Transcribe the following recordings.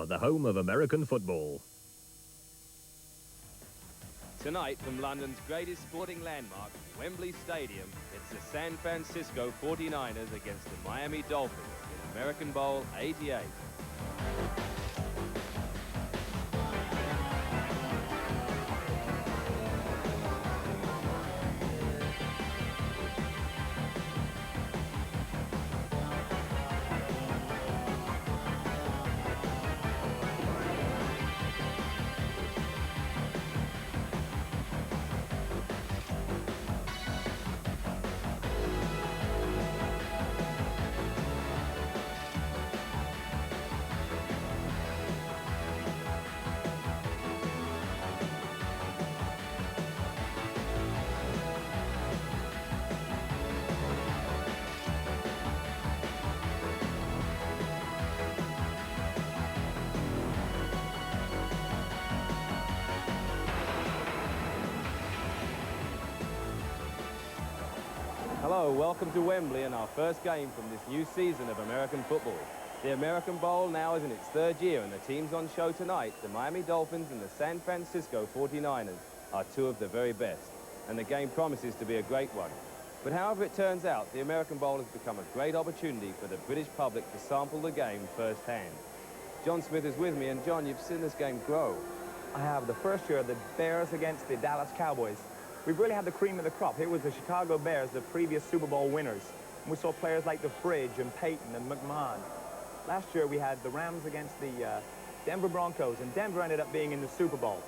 the home of American football. Tonight, from London's greatest sporting landmark, Wembley Stadium, it's the San Francisco 49ers against the Miami Dolphins in American Bowl 88. Hello, welcome to Wembley and our first game from this new season of American football. The American Bowl now is in its third year, and the teams on show tonight, the Miami Dolphins and the San Francisco 49ers, are two of the very best. And the game promises to be a great one. But however it turns out, the American Bowl has become a great opportunity for the British public to sample the game firsthand. John Smith is with me, and John, you've seen this game grow. I have. The first year, the Bears against the Dallas Cowboys. We've really had the cream of the crop. Here was the Chicago Bears, the previous Super Bowl winners. And we saw players like the Fridge and Peyton and McMahon. Last year we had the Rams against the Denver Broncos, and Denver ended up being in the Super Bowl.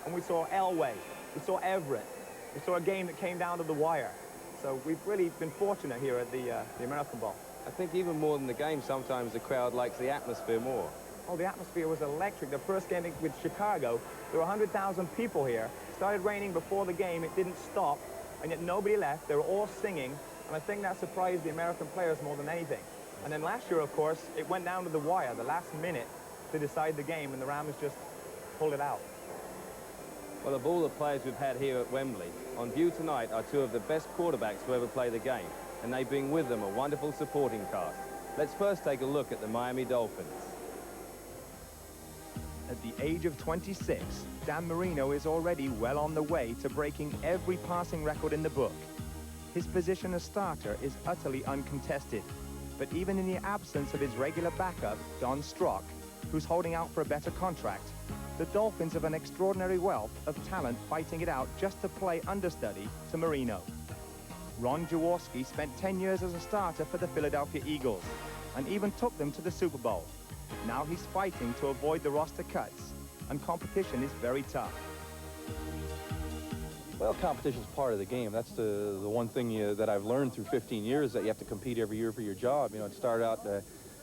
And we saw Elway, we saw Everett, we saw a game that came down to the wire. So we've really been fortunate here at the American Bowl. I think even more than the game, sometimes the crowd likes the atmosphere more. Oh, the atmosphere was electric. The first game with Chicago, there were 100,000 people here. It started raining before the game. It didn't stop, and yet nobody left. They were all singing, and I think that surprised the American players more than anything. And then last year, of course, it went down to the wire, the last minute, to decide the game, and the Rams just pulled it out. Well, of all the players we've had here at Wembley, on view tonight are two of the best quarterbacks to ever play the game, and they bring with them a wonderful supporting cast. Let's first take a look at the Miami Dolphins. At the age of 26, Dan Marino is already well on the way to breaking every passing record in the book. His position as starter is utterly uncontested, but even in the absence of his regular backup, Don Strock, who's holding out for a better contract, the Dolphins have an extraordinary wealth of talent fighting it out just to play understudy to Marino. Ron Jaworski spent 10 years as a starter for the Philadelphia Eagles and even took them to the Super Bowl. Now he's fighting to avoid the roster cuts, and competition is very tough. Well, competition's part of the game. That's the one thing that I've learned through 15 years, that you have to compete every year for your job. You know, it started out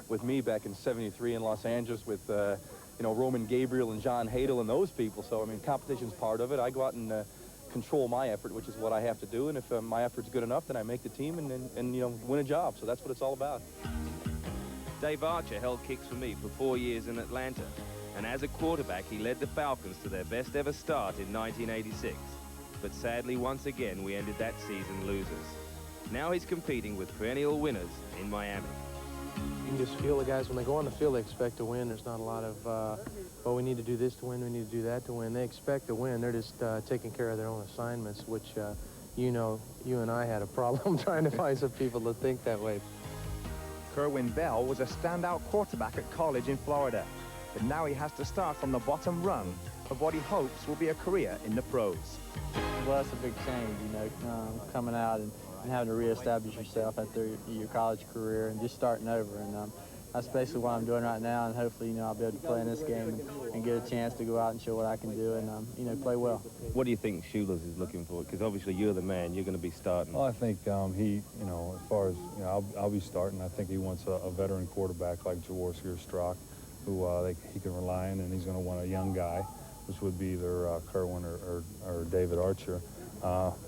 with me back in '73 in Los Angeles with, you know, Roman Gabriel and John Hadel and those people. So, I mean, competition's part of it. I go out and control my effort, which is what I have to do. And if my effort's good enough, then I make the team and you know, win a job. So that's what it's all about. Dave Archer held kicks for me for 4 years in Atlanta, and as a quarterback he led the Falcons to their best ever start in 1986. But sadly, once again, we ended that season losers. Now he's competing with perennial winners in Miami. You can just feel the guys when they go on the field, they expect to win. There's not a lot of, well, we need to do this to win, we need to do that to win. They expect to win. They're just taking care of their own assignments, which, you know, you and I had a problem trying to find some people to think that way. Kerwin Bell was a standout quarterback at college in Florida, but now he has to start from the bottom rung of what he hopes will be a career in the pros. Well, that's a big change, you know, coming out and having to reestablish yourself after your college career and just starting over. And that's basically what I'm doing right now, and hopefully, you know, I'll be able to play in this game and get a chance to go out and show what I can do and, you know, play well. What do you think Schuler's is looking for? Because obviously you're the man, you're going to be starting. Well, I think he, you know, as far as, you know, I'll be starting. I think he wants a veteran quarterback like Jaworski or Strock, who he can rely on, and he's going to want a young guy, which would be either Kerwin or David Archer,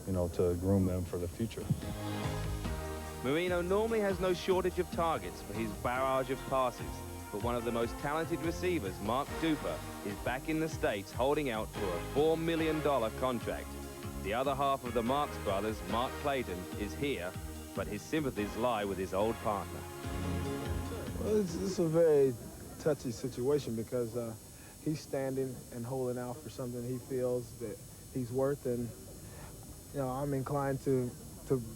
you know, to groom them for the future. Marino normally has no shortage of targets for his barrage of passes, but one of the most talented receivers, Mark Duper, is back in the States holding out for a $4 million contract. The other half of the Marx brothers, Mark Clayton, is here, but his sympathies lie with his old partner. Well, it's a very touchy situation because he's standing and holding out for something he feels that he's worth, and I'm inclined to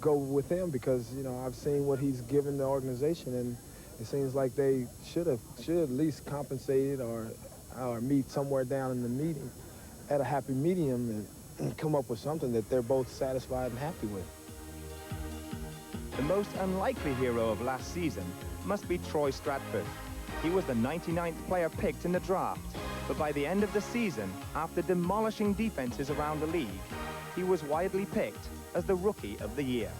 go with him because I've seen what he's given the organization, and it seems like they should at least compensate it or meet somewhere down in the meeting at a happy medium and come up with something that they're both satisfied and happy with. The most unlikely hero of last season must be Troy Stratford. He was the 99th player picked in the draft, but by the end of the season, after demolishing defenses around the league, he was widely picked as the Rookie of the Year.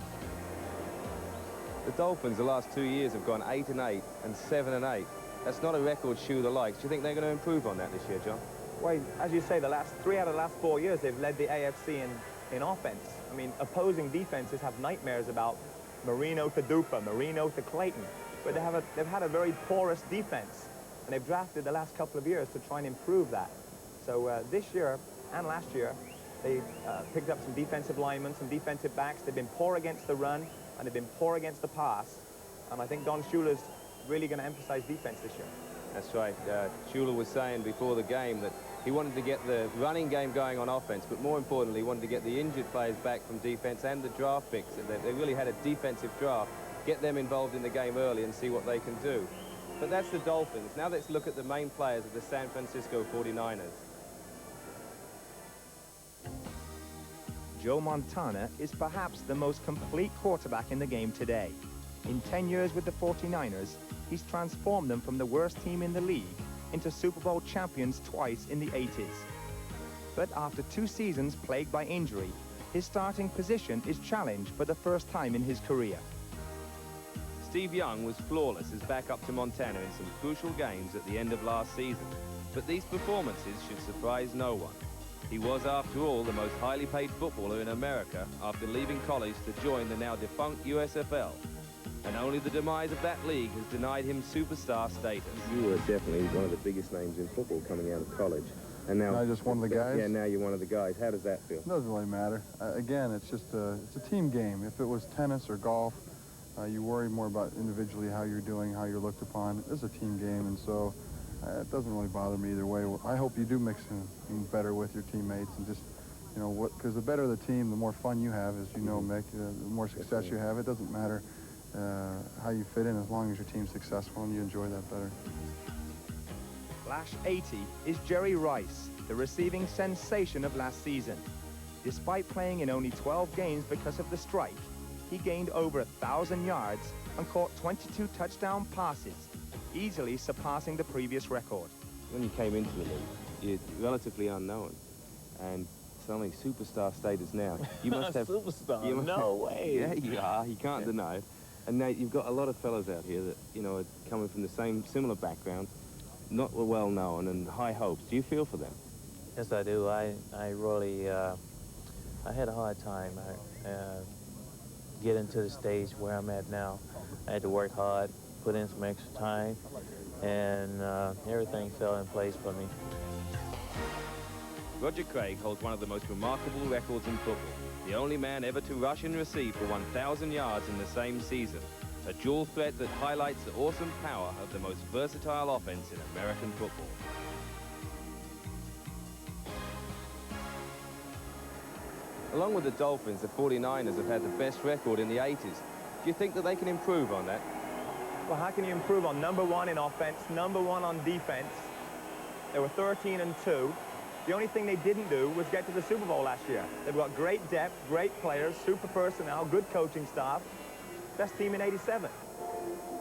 The Dolphins the last 2 years have gone 8-8 and 7-8. That's not a record Shula likes. Do you think they're going to improve on that this year, John? Well, as you say, three out of the last 4 years, they've led the AFC in offense. I mean, opposing defenses have nightmares about Marino to Dupa, Marino to Clayton, but they've had a very porous defense, and they've drafted the last couple of years to try and improve that. So this year and last year, they picked up some defensive linemen, some defensive backs. They've been poor against the run, and they've been poor against the pass. And I think Don Shula's really going to emphasize defense this year. That's right. Shula was saying before the game that he wanted to get the running game going on offense, but more importantly, he wanted to get the injured players back from defense and the draft picks. They really had a defensive draft. Get them involved in the game early and see what they can do. But that's the Dolphins. Now let's look at the main players of the San Francisco 49ers. Joe Montana is perhaps the most complete quarterback in the game today. In 10 years with the 49ers, he's transformed them from the worst team in the league into Super Bowl champions twice in the 80s. But after 2 seasons plagued by injury, his starting position is challenged for the first time in his career. Steve Young was flawless as backup to Montana in some crucial games at the end of last season. But these performances should surprise no one. He was, after all, the most highly paid footballer in America after leaving college to join the now defunct USFL. And only the demise of that league has denied him superstar status. You were definitely one of the biggest names in football coming out of college. And now just one of the guys? Yeah, now you're one of the guys. How does that feel? It doesn't really matter. Again, it's just it's a team game. If it was tennis or golf, you worry more about individually how you're doing, how you're looked upon. It's a team game, and so it doesn't really bother me either way. I hope you do mix in better with your teammates and just, because the better the team, the more fun you have, as you know, Mick, the more success you have. It doesn't matter how you fit in as long as your team's successful and you enjoy that better. Flash 80 is Jerry Rice, the receiving sensation of last season. Despite playing in only 12 games because of the strike, he gained over 1,000 yards and caught 22 touchdown passes, easily surpassing the previous record. When you came into the league, you're relatively unknown, and suddenly superstar status now. You must have superstar. No way. Yeah, you are. You can't deny it. And now you've got a lot of fellas out here that are coming from the similar background, not well known, and high hopes. Do you feel for them? Yes, I do. I really I had a hard time getting to the stage where I'm at now. I had to work hard, put in some extra time, and everything fell in place for me. Roger Craig holds one of the most remarkable records in football. The only man ever to rush and receive for 1,000 yards in the same season. A dual threat that highlights the awesome power of the most versatile offense in American football. Along with the Dolphins, the 49ers have had the best record in the 80s. Do you think that they can improve on that? Well, how can you improve on #1 in offense, #1 on defense? They were 13-2. The only thing they didn't do was get to the Super Bowl last year. They've got great depth, great players, super personnel, good coaching staff. Best team in '87.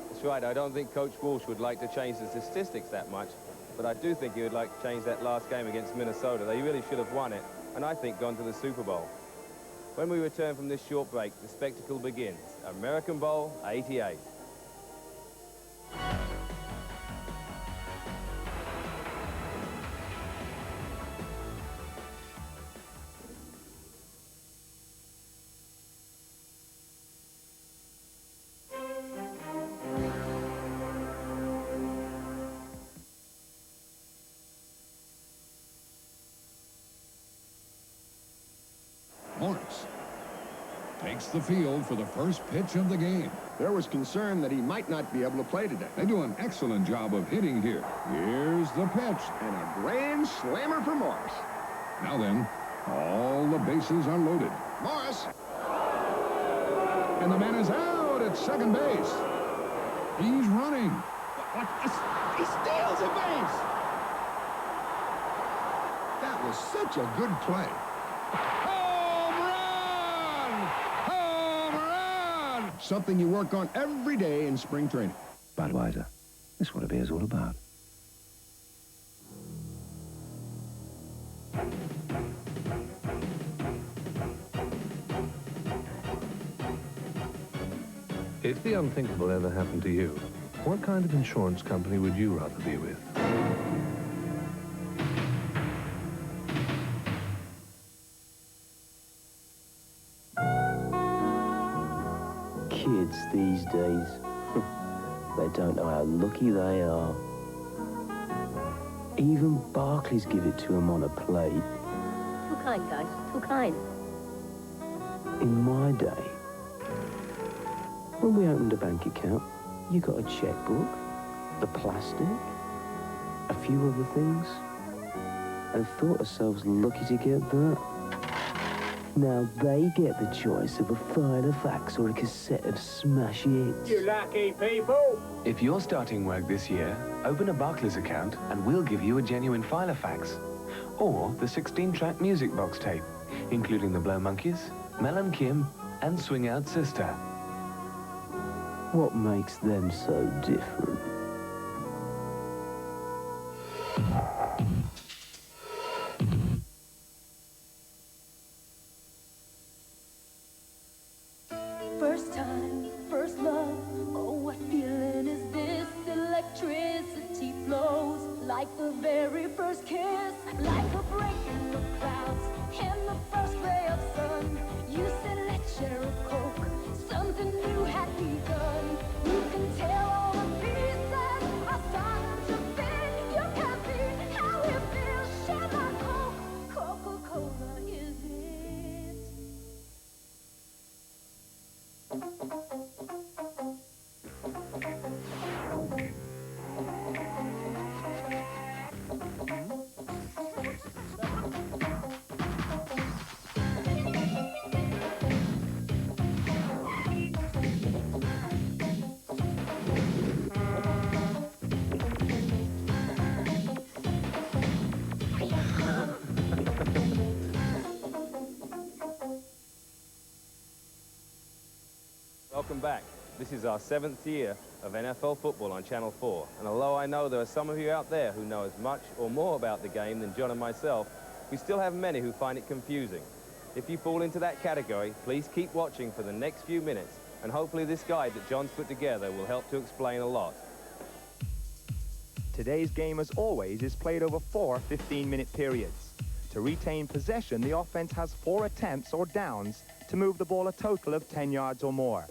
That's right. I don't think Coach Walsh would like to change the statistics that much, but I do think he would like to change that last game against Minnesota. They really should have won it, and I think gone to the Super Bowl. When we return from this short break, the spectacle begins. American Bowl 88. Morris takes takes the field for the first pitch of the game. There was concern that he might not be able to play today. They do an excellent job of hitting here. Here's the pitch. And a grand slammer for Morris. Now then, all the bases are loaded. Morris. And the man is out at second base. He's running. He steals a base. That was such a good play. Home run! Home run! Something you work on every day in spring training. Budweiser. That's what a beer's all about. If the unthinkable ever happened to you, what kind of insurance company would you rather be with? Kids these days, they don't know how lucky they are. Even Barclays give it to them on a plate. Too kind, guys. Too kind. In my day, when we opened a bank account, you got a checkbook, the plastic, a few other things, and thought ourselves lucky to get that. Now they get the choice of a file of facts or a cassette of smash hits. You lucky people! If you're starting work this year, open a Barclays account and we'll give you a genuine file of facts. Or the 16-track music box tape, including the Blow Monkeys, Mel and Kim, and Swing Out Sister. What makes them so different? First time, first love, oh, what feeling is this? Electricity flows like the very first kiss, like a break in the clouds, in the first ray of sun. You said, let's share a Coke, something new had begun. You can tell all the pieces are starting to fit. You can see how it feels, share my Coke, Coca-Cola is it. Welcome back. This is our 7th year of NFL football on Channel 4. And although I know there are some of you out there who know as much or more about the game than John and myself, we still have many who find it confusing. If you fall into that category, please keep watching for the next few minutes, and hopefully this guide that John's put together will help to explain a lot. Today's game, as always, is played over 4 15-minute periods. To retain possession, the offense has 4 attempts or downs to move the ball a total of 10 yards or more.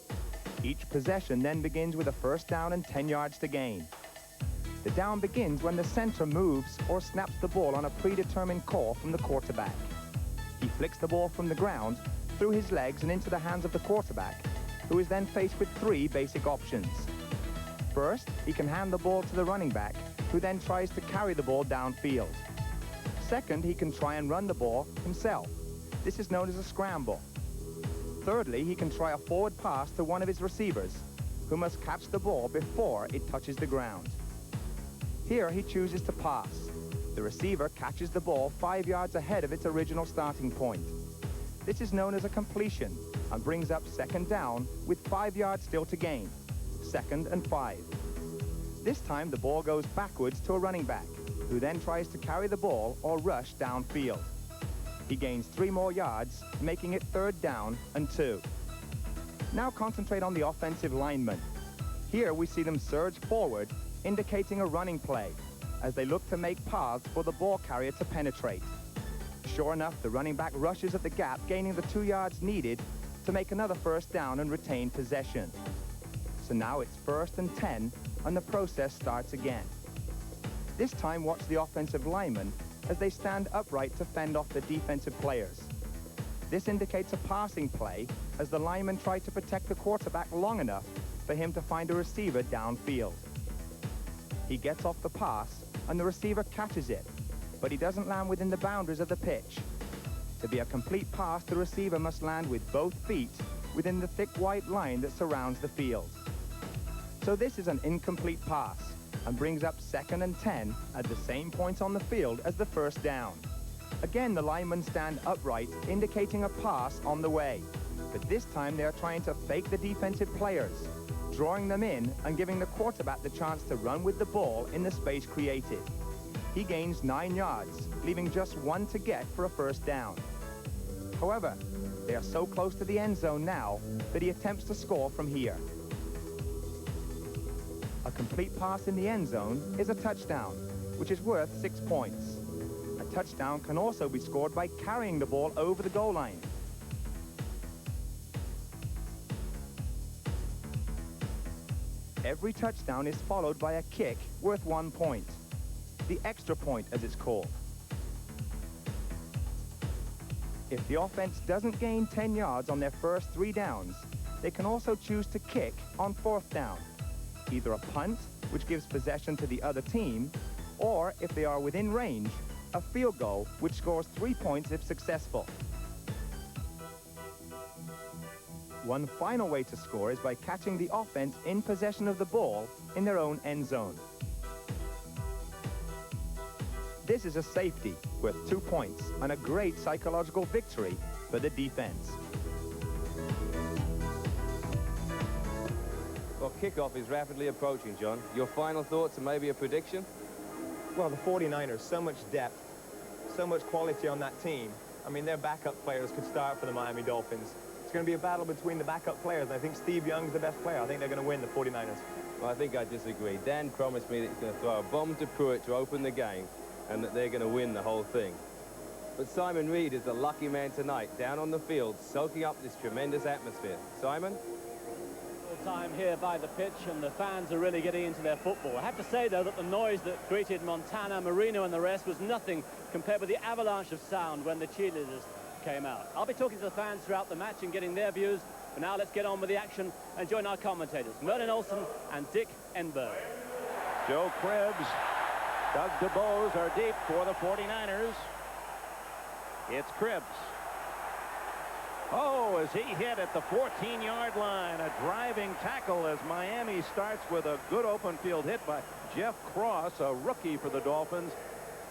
Each possession then begins with a first down and 10 yards to gain. The down begins when the center moves or snaps the ball on a predetermined call from the quarterback. He flicks the ball from the ground, through his legs and into the hands of the quarterback, who is then faced with 3 basic options. First, he can hand the ball to the running back, who then tries to carry the ball downfield. Second, he can try and run the ball himself. This is known as a scramble. Thirdly, he can try a forward pass to one of his receivers, who must catch the ball before it touches the ground. Here, he chooses to pass. The receiver catches the ball 5 yards ahead of its original starting point. This is known as a completion and brings up second down with 5 yards still to gain. 2nd and 5. This time, the ball goes backwards to a running back, who then tries to carry the ball or rush downfield. He gains 3 more yards, making it 3rd down and 2. Now concentrate on the offensive linemen. Here we see them surge forward, indicating a running play, as they look to make paths for the ball carrier to penetrate. Sure enough, the running back rushes at the gap, gaining the 2 yards needed to make another first down and retain possession. So now it's 1st and 10, and the process starts again. This time, watch the offensive linemen as they stand upright to fend off the defensive players. This indicates a passing play as the linemen try to protect the quarterback long enough for him to find a receiver downfield. He gets off the pass and the receiver catches it, but he doesn't land within the boundaries of the pitch. To be a complete pass, the receiver must land with both feet within the thick white line that surrounds the field. So this is an incomplete pass and brings up 2nd and 10 at the same point on the field as the first down. Again, the linemen stand upright, indicating a pass on the way. But this time they are trying to fake the defensive players, drawing them in and giving the quarterback the chance to run with the ball in the space created. He gains 9 yards, leaving just 1 to get for a first down. However, they are so close to the end zone now that he attempts to score from here. A complete pass in the end zone is a touchdown, which is worth 6 points. A touchdown can also be scored by carrying the ball over the goal line. Every touchdown is followed by a kick worth 1 point. The extra point, as it's called. If the offense doesn't gain 10 yards on their first 3 downs, they can also choose to kick on 4th down. Either a punt, which gives possession to the other team, or if they are within range, a field goal, which scores 3 points if successful. One final way to score is by catching the offense in possession of the ball in their own end zone. This is a safety worth 2 points and a great psychological victory for the defense. Well, kickoff is rapidly approaching, John. Your final thoughts and maybe a prediction? Well, the 49ers, so much depth, so much quality on that team. I mean, their backup players could start for the Miami Dolphins. It's going to be a battle between the backup players, and I think Steve Young's the best player. I think they're going to win, the 49ers. Well, I think I disagree. Dan promised me that he's going to throw a bomb to Pruitt to open the game, and that they're going to win the whole thing. But Simon Reed is the lucky man tonight, down on the field, soaking up this tremendous atmosphere. Simon? Time here by the pitch, and the fans are really getting into their football. I have to say, though, that the noise that greeted Montana, Marino and the rest was nothing compared with the avalanche of sound when the cheerleaders came out. I'll be talking to the fans throughout the match and getting their views, but now let's get on with the action and join our commentators, Merlin Olsen and Dick Enberg. Joe Cribbs, Doug DeBose are deep for the 49ers. It's Cribbs. Oh, as he hit at the 14-yard line, a driving tackle as Miami starts with a good open field hit by Jeff Cross, a rookie for the Dolphins,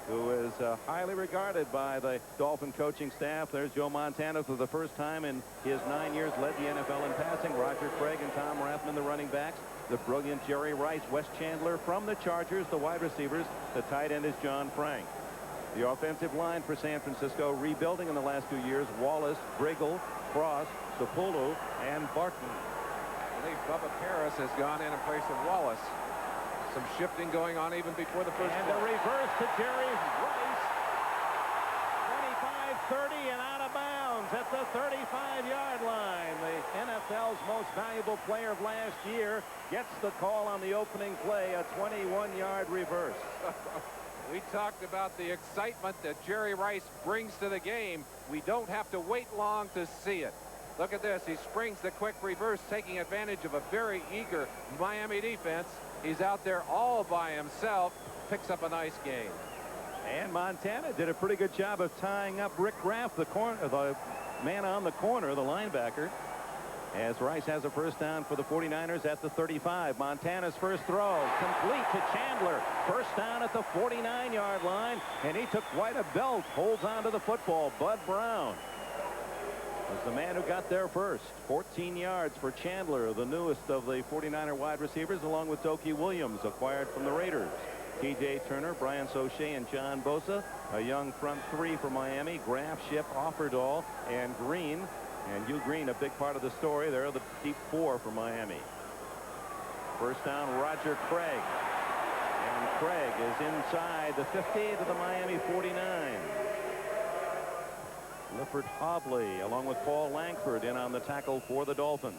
who is highly regarded by the Dolphin coaching staff. There's Joe Montana for the first time in his 9 years, led the NFL in passing. Roger Craig and Tom Rathman, the running backs. The brilliant Jerry Rice, Wes Chandler from the Chargers, the wide receivers. The tight end is John Frank. The offensive line for San Francisco rebuilding in the last 2 years. Wallace, Griggle, Cross, Sapulu, and Barton. I believe Bubba Paris has gone in place of Wallace. Some shifting going on even before the first. And a reverse to Jerry Rice. 25-30 and out of bounds at the 35-yard line. The NFL's most valuable player of last year gets the call on the opening play, a 21-yard reverse. We talked about the excitement that Jerry Rice brings to the game. We don't have to wait long to see it. Look at this. He springs the quick reverse, taking advantage of a very eager Miami defense. He's out there all by himself, picks up a nice gain. And Montana did a pretty good job of tying up Rick Graff, the man on the corner, the linebacker, as Rice has a first down for the 49ers at the 35. Montana's first throw complete to Chandler. First down at the 49-yard line, and he took quite a belt. Holds on to the football. Bud Brown was the man who got there first. 14 yards for Chandler, the newest of the 49er wide receivers, along with Doki Williams, acquired from the Raiders. T.J. Turner, Brian Soche, and John Bosa, a young front three for Miami. Graff, Ship, Offerdahl, and Green. And Hugh Green, a big part of the story. They're the deep four for Miami. First down, Roger Craig. And Craig is inside the 50 to the Miami 49. Lifford Hobley, along with Paul Langford, in on the tackle for the Dolphins.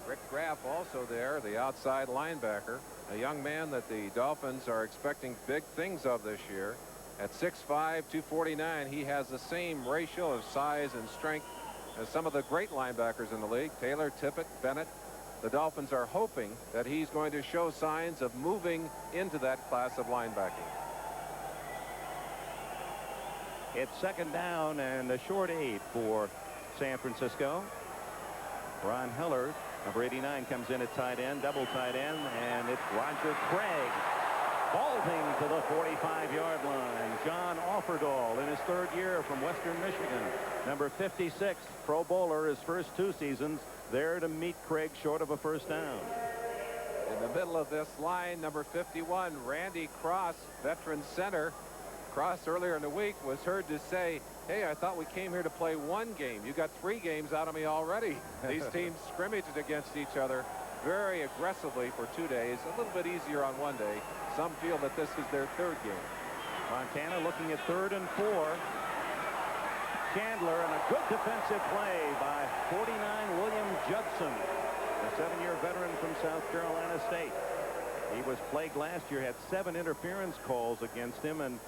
Rick Graff also there, the outside linebacker. A young man that the Dolphins are expecting big things of this year. At 6'5", 249, he has the same ratio of size and strength as some of the great linebackers in the league, Taylor, Tippett, Bennett. The Dolphins are hoping that he's going to show signs of moving into that class of linebacking. It's second down and a short 8 for San Francisco. Ron Heller, number 89, comes in at tight end, double tight end, and it's Roger Craig vaulting to the 45-yard line. John Offerdahl in his 3rd year from Western Michigan. Number 56, Pro Bowler, his first 2 seasons, there to meet Craig short of a first down. In the middle of this line, number 51, Randy Cross, veteran center. Cross earlier in the week was heard to say, hey, I thought we came here to play 1 game. You got 3 games out of me already. These teams scrimmaged against each other very aggressively for 2 days, a little bit easier on 1 day. Some feel that this is their 3rd game. Montana looking at 3rd and 4. Chandler, and a good defensive play by 49 William Judson, a 7-year veteran from South Carolina State. He was plagued last year, had 7 interference calls against him, and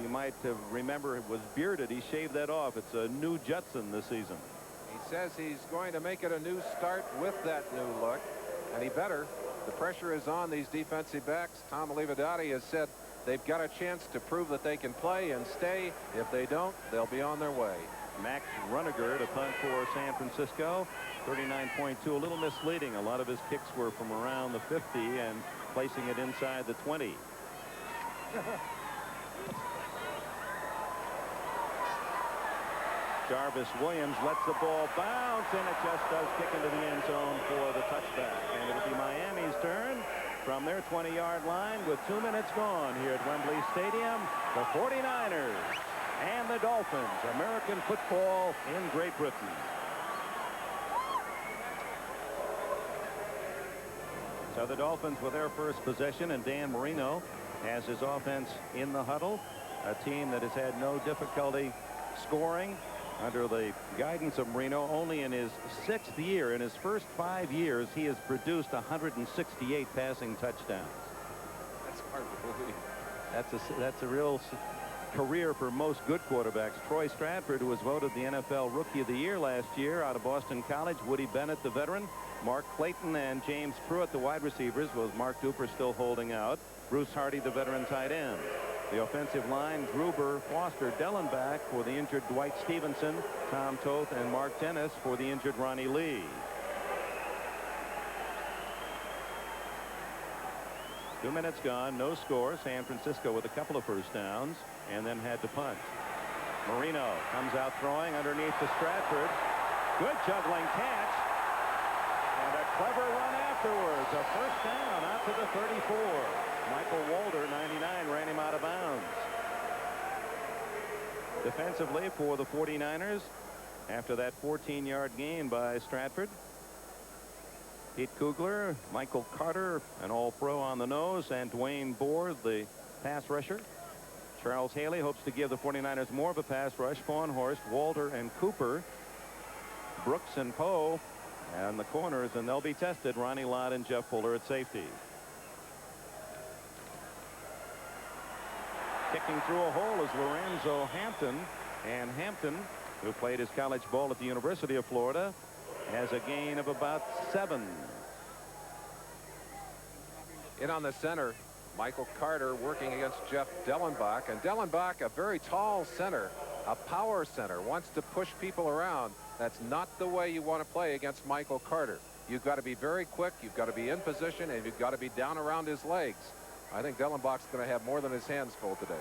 you might remember it was bearded. He shaved that off. It's a new Judson this season. He says he's going to make it a new start with that new look, and he better. The pressure is on these defensive backs. Tom Ebubedeke has said they've got a chance to prove that they can play and stay. If they don't, they'll be on their way. Max Runniger to punt for San Francisco. 39.2, a little misleading. A lot of his kicks were from around the 50 and placing it inside the 20. Jarvis Williams lets the ball bounce, and it just does kick into the end zone for the touchback. And it'll be Miami's turn from their 20-yard line with 2 minutes gone here at Wembley Stadium. The 49ers and the Dolphins, American football in Great Britain. So the Dolphins with their first possession, and Dan Marino has his offense in the huddle. A team that has had no difficulty scoring under the guidance of Marino. Only in his 6th year, in his first 5 years, he has produced 168 passing touchdowns. That's hard to believe. That's a real career for most good quarterbacks. Troy Stratford, who was voted the NFL Rookie of the Year last year out of Boston College. Woody Bennett, the veteran. Mark Clayton and James Pruitt, the wide receivers, with Mark Duper still holding out. Bruce Hardy, the veteran tight end. The offensive line, Gruber, Foster, Dellenbach for the injured Dwight Stevenson, Tom Toth, and Mark Dennis for the injured Ronnie Lee. Two minutes gone, no score. San Francisco with a couple of first downs and then had to punt. Marino comes out throwing underneath to Stratford. Good juggling catch. And a clever run afterwards. A first down out to the 34. Michael Walter, 99, ran him out of bounds. Defensively for the 49ers, after that 14-yard gain by Stratford, Pete Kugler, Michael Carter, an all-pro on the nose, and Dwayne Board, the pass rusher. Charles Haley hopes to give the 49ers more of a pass rush. Fawnhorst, Walter, and Cooper, Brooks and Poe, and the corners, and they'll be tested. Ronnie Lott and Jeff Fuller at safety. Kicking through a hole is Lorenzo Hampton, and Hampton, who played his college ball at the University of Florida, has a gain of about 7. In on the center, Michael Carter working against Jeff Dellenbach, and Dellenbach, a very tall center, a power center, wants to push people around. That's not the way you want to play against Michael Carter. You've got to be very quick, you've got to be in position, and you've got to be down around his legs. I think Dellenbach's going to have more than his hands full today.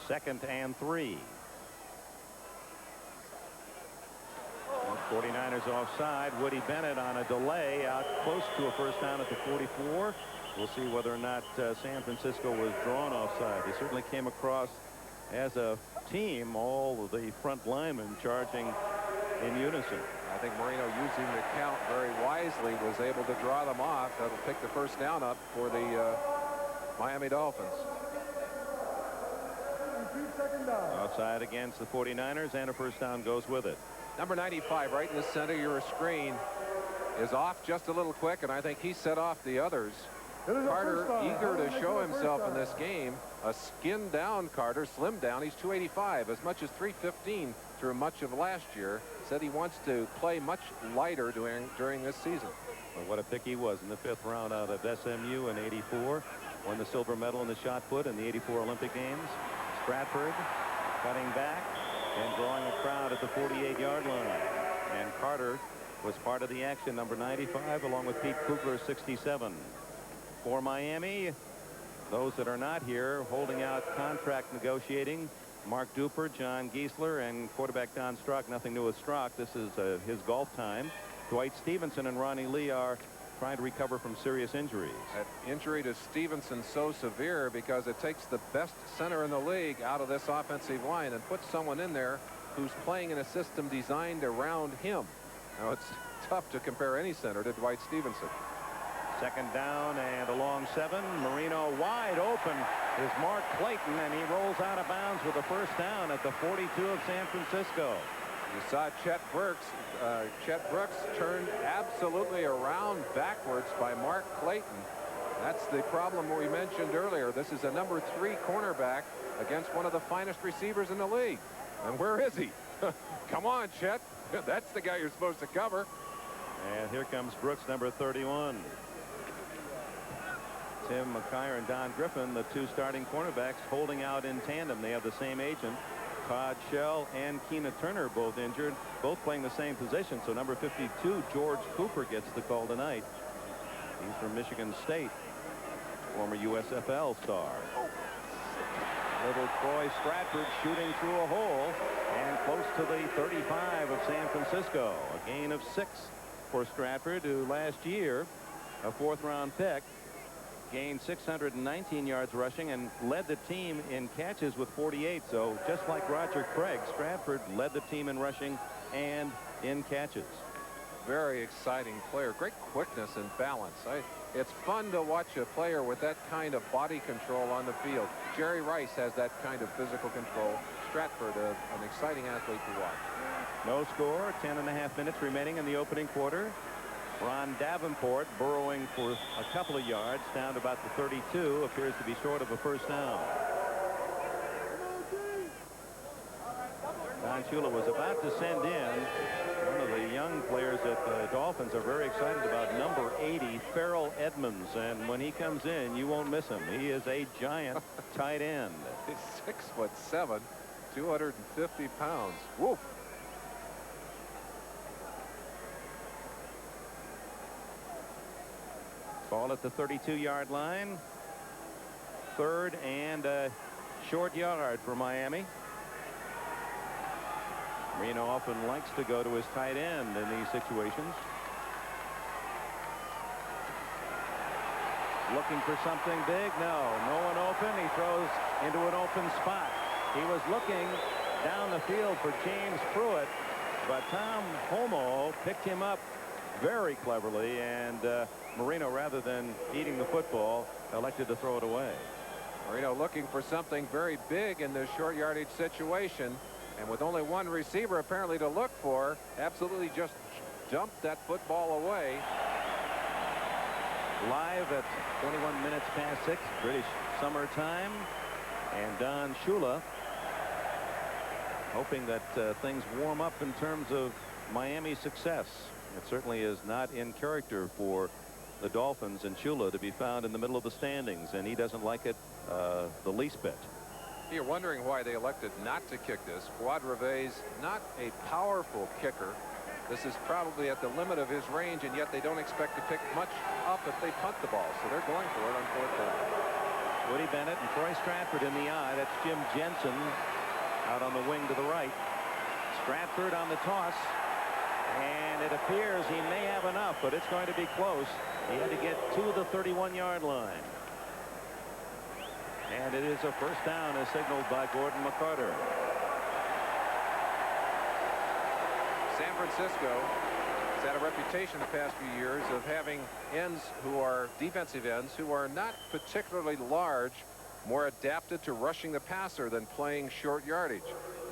2nd and 3. 49ers offside. Woody Bennett on a delay out close to a first down at the 44. We'll see whether or not San Francisco was drawn offside. They certainly came across as a team, all of the front linemen charging in unison. I think Marino, using the count very wisely, was able to draw them off. That'll pick the first down up for the Miami Dolphins. Offside against the 49ers, and a first down goes with it. Number 95 right in the center of your screen is off just a little quick, and I think he set off the others. Carter eager to show himself in this game. A skinned down Carter, slimmed down. He's 285, as much as 315 through much of last year. Said he wants to play much lighter during this season. Well, what a pick he was in the 5th round out of SMU in '84. Won the silver medal in the shot put in the '84 Olympic Games. Stratford cutting back and drawing a crowd at the 48-yard line. And Carter was part of the action, number 95, along with Pete Kugler, 67. For Miami, those that are not here, holding out contract negotiating, Mark Duper, John Giesler, and quarterback Don Strock. Nothing new with Strock. This is his golf time. Dwight Stevenson and Ronnie Lee are trying to recover from serious injuries. That injury to Stevenson so severe because it takes the best center in the league out of this offensive line and puts someone in there who's playing in a system designed around him. Now, it's tough to compare any center to Dwight Stevenson. 2nd down and a long 7. Marino wide open is Mark Clayton, and he rolls out of bounds with a 1st down at the 42 of San Francisco. You saw Chet Brooks turned absolutely around backwards by Mark Clayton. That's the problem we mentioned earlier. This is a number 3 cornerback against one of the finest receivers in the league. And where is he? Come on, Chet. That's the guy you're supposed to cover. And here comes Brooks, number 31. Tim McKyer and Don Griffin, the 2 starting cornerbacks, holding out in tandem. They have the same agent. Todd Shell and Keena Turner both injured, both playing the same position. So number 52, George Cooper, gets the call tonight. He's from Michigan State, former USFL star. Little Troy Stratford shooting through a hole and close to the 35 of San Francisco. A gain of 6 for Stratford, who last year, a 4th-round pick, gained 619 yards rushing and led the team in catches with 48. So just like Roger Craig, Stratford led the team in rushing and in catches. Very exciting player. Great quickness and balance. It's fun to watch a player with that kind of body control on the field. Jerry Rice has that kind of physical control. Stratford, an exciting athlete to watch. No score. 10.5 minutes remaining in the opening quarter. Ron Davenport burrowing for a couple of yards down to about the 32. Appears to be short of a 1st down. Don Shula was about to send in one of the young players that the Dolphins are very excited about, number 80, Farrell Edmonds. And when he comes in, you won't miss him. He is a giant tight end. He's 6'7", 250 pounds. Woof. Ball at the 32-yard line. 3rd and a short yard for Miami. Marino often likes to go to his tight end in these situations. Looking for something big? No one open. He throws into an open spot. He was looking down the field for James Pruitt, but Tom Homo picked him up very cleverly, and Marino, rather than eating the football, elected to throw it away. Marino looking for something very big in this short yardage situation, and with only one receiver apparently to look for, absolutely just dumped that football away. Live at 21 minutes past 6, British summertime, and Don Shula hoping that things warm up in terms of Miami's success. It certainly is not in character for the Dolphins and Shula to be found in the middle of the standings, and he doesn't like it the least bit. You're wondering why they elected not to kick this. Quadreve's not a powerful kicker. This is probably at the limit of his range, and yet they don't expect to pick much up if they punt the ball, so they're going for it on 4th down. Woody Bennett and Troy Stratford in the eye. That's Jim Jensen out on the wing to the right. Stratford on the toss, and it appears he may have enough, but it's going to be close. He had to get to the 31-yard line. And it is a 1st down as signaled by Gordon McCarter. San Francisco has had a reputation the past few years of having ends who are defensive ends who are not particularly large, more adapted to rushing the passer than playing short yardage.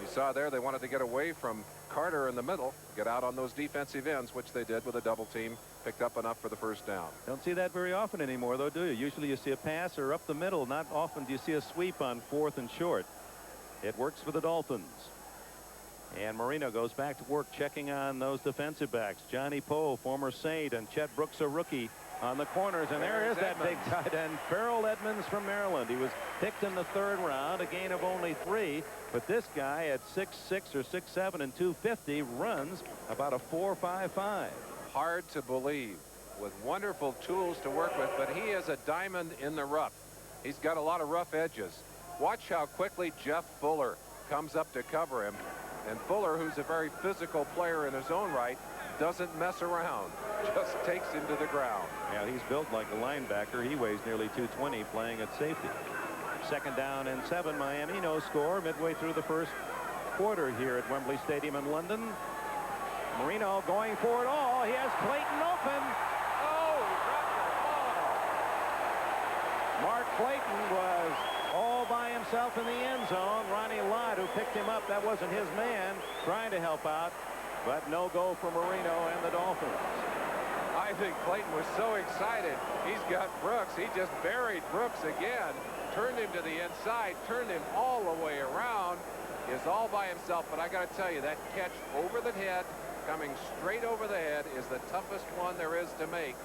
You saw there, they wanted to get away from Carter in the middle, get out on those defensive ends, which they did with a double team, picked up enough for the first down. Don't see that very often anymore, though, do you? Usually you see a pass or up the middle. Not often do you see a sweep on 4th and short. It works for the Dolphins. And Marino goes back to work checking on those defensive backs. Johnny Poe, former Saint, and Chet Brooks, a rookie, on the corners. And there is that big tight end, Farrell Edmonds from Maryland. He was picked in the 3rd round, a gain of only 3. But this guy at 6'6" or 6'7" and 250 runs about a 4.55. Hard to believe, with wonderful tools to work with, but he is a diamond in the rough. He's got a lot of rough edges. Watch how quickly Jeff Fuller comes up to cover him. And Fuller, who's a very physical player in his own right, doesn't mess around, just takes him to the ground. Yeah, he's built like a linebacker. He weighs nearly 220 playing at safety. 2nd down and 7. Miami, no score midway through the 1st quarter here at Wembley Stadium in London. Marino going for it all. He has Clayton open. Oh, he dropped the ball. Mark Clayton was all by himself in the end zone. Ronnie Lott, who picked him up, that wasn't his man, trying to help out, but no go for Marino and the Dolphins. I think Clayton was so excited. He's got Brooks. He just buried Brooks again, turned him to the inside, turned him all the way around. Is all by himself, but I got to tell you, that catch over the head, coming straight over the head, is the toughest one there is to make.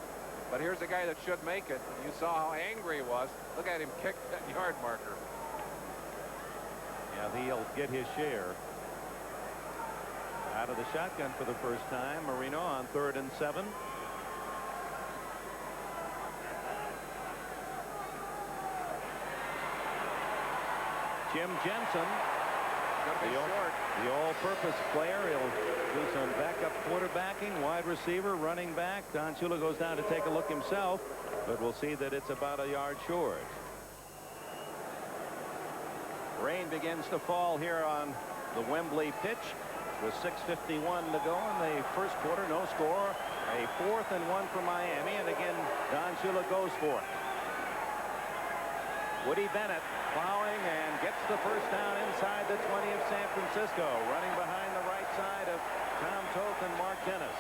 But here's a guy that should make it. You saw how angry he was. Look at him kick that yard marker. Yeah, he'll get his share. Out of the shotgun for the first time. Marino on 3rd and 7. Jim Jensen, the all-purpose player. He'll do some backup quarterbacking, wide receiver, running back. Don Shula goes down to take a look himself, but we'll see that it's about a yard short. Rain begins to fall here on the Wembley pitch with 6:51 to go in the 1st quarter. No score. A 4th and 1 for Miami, and again Don Shula goes for it. Woody Bennett plowing and gets the first down inside the 20 of San Francisco, running behind the right side of Tom Toth and Mark Dennis.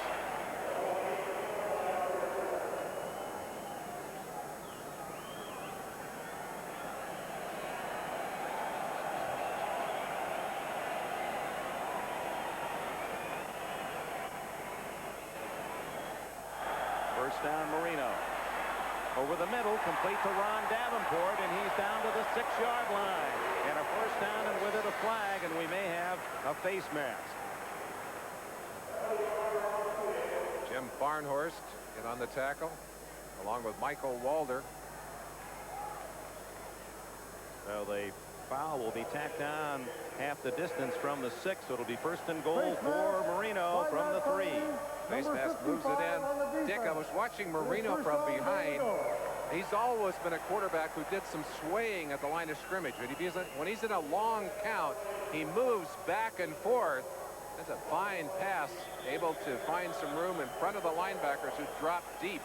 First down, Marino. Over the middle, complete to Ron Davenport, and he's down to the 6-yard line. And a first down, and with it a flag, and we may have a face mask. Jim Farnhorst in on the tackle, along with Michael Walder. So the foul will be tacked down half the distance from the 6, so it'll be 1st and goal for Marino from the 3. Face mask moves it in. Dick, I was watching Marino from behind. He's always been a quarterback who did some swaying at the line of scrimmage. When he's in a long count, he moves back and forth. That's a fine pass, able to find some room in front of the linebackers who drop deep.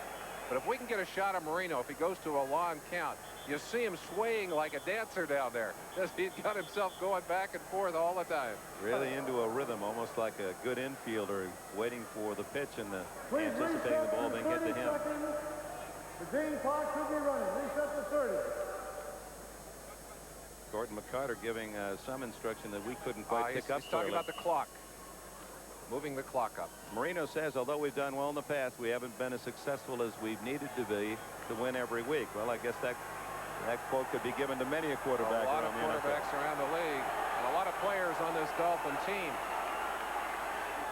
But if we can get a shot of Marino, if he goes to a long count, you see him swaying like a dancer down there. He's got himself going back and forth all the time. Really into a rhythm, almost like a good infielder waiting for the pitch and anticipating the ball being hit to him. The green clock should be running. Reset to 30. Gordon McCarter giving some instruction that we couldn't quite pick up. He's talking about the clock. Moving the clock up. Marino says, although we've done well in the past, we haven't been as successful as we've needed to be to win every week. Well, I guess that quote could be given to many a quarterback. A lot of quarterbacks around the league, and a lot of players on this Dolphin team.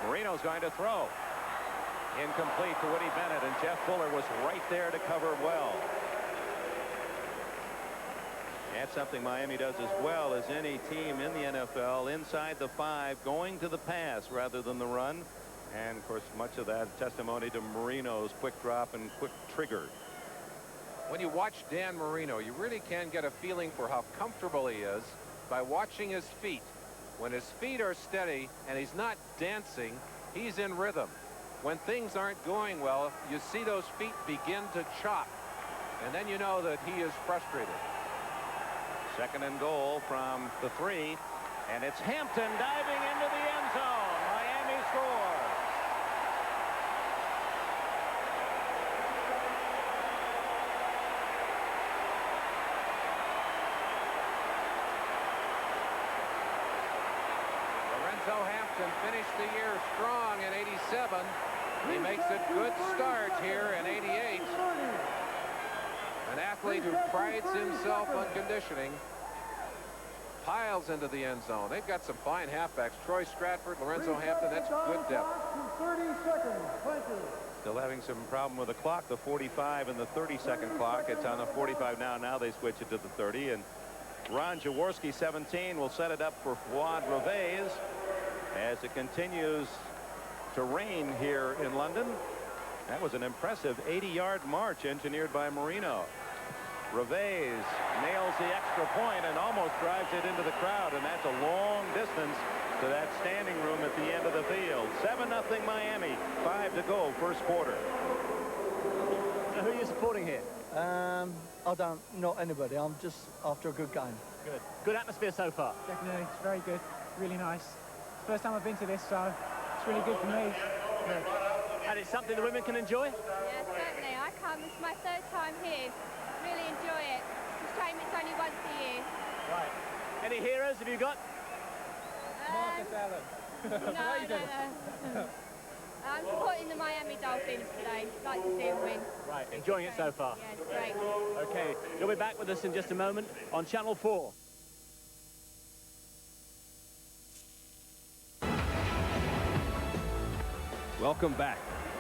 Marino's going to throw. Incomplete to Woody Bennett, and Jeff Fuller was right there to cover well. That's something Miami does as well as any team in the NFL, inside the 5, going to the pass rather than the run. And, of course, much of that testimony to Marino's quick drop and quick trigger. When you watch Dan Marino, you really can get a feeling for how comfortable he is by watching his feet. When his feet are steady and he's not dancing, he's in rhythm. When things aren't going well, you see those feet begin to chop, and then you know that he is frustrated. 2nd and goal from the 3. And it's Hampton diving into the end zone. Miami scores. Lorenzo Hampton finished the year strong in '87. He makes a good start here in '88. An athlete who prides himself on conditioning piles into the end zone. They've got some fine halfbacks. Troy Stratford, Lorenzo Hampton, that's good depth. 30 seconds. Thank you. Still having some problem with the clock, the 45 and the 30-second clock. It's on the 45 now. Now they switch it to the 30. And Ron Jaworski, 17, will set it up for Fuad Reveiz as it continues to rain here in London. That was an impressive 80-yard march engineered by Marino. Reveiz nails the extra point and almost drives it into the crowd, and that's a long distance to that standing room at the end of the field. 7-0 Miami, 5 to go, first quarter. So who are you supporting here? I don't, not anybody. I'm just after a good game. Good. Good atmosphere so far. Definitely, it's very good, really nice. It's the first time I've been to this, so it's really good for me. Good. And it's something the women can enjoy? Yeah, certainly. I come, it's my third time here. Really enjoy it. It's a shame it's only once a year. Right. Any heroes have you got? Marcus Allen. No. I'm supporting the Miami Dolphins today. Like to see them win. Right, enjoying it so far? Yeah, it's great. Okay, you'll be back with us in just a moment on Channel 4. Welcome back.